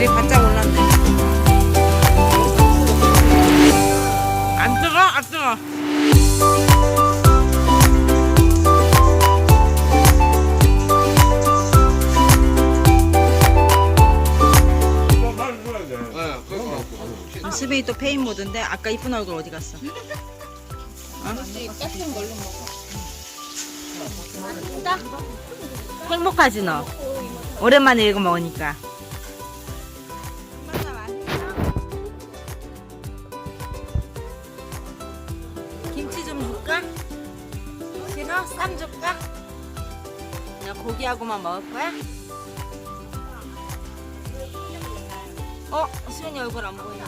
열이 바짝 올랐네. 안 뜨거? 안 뜨거. 수빈이 또 페인 모드인데 아까 이쁜 얼굴 어디 갔어? 같은 걸로 먹어. 행복하지 너? 오랜만에 이거 먹으니까. 김치 좀 줄까? 싫어? 쌈 줄까? 그냥 고기하고만 먹을 거야? 수현이 얼굴 안 보이네.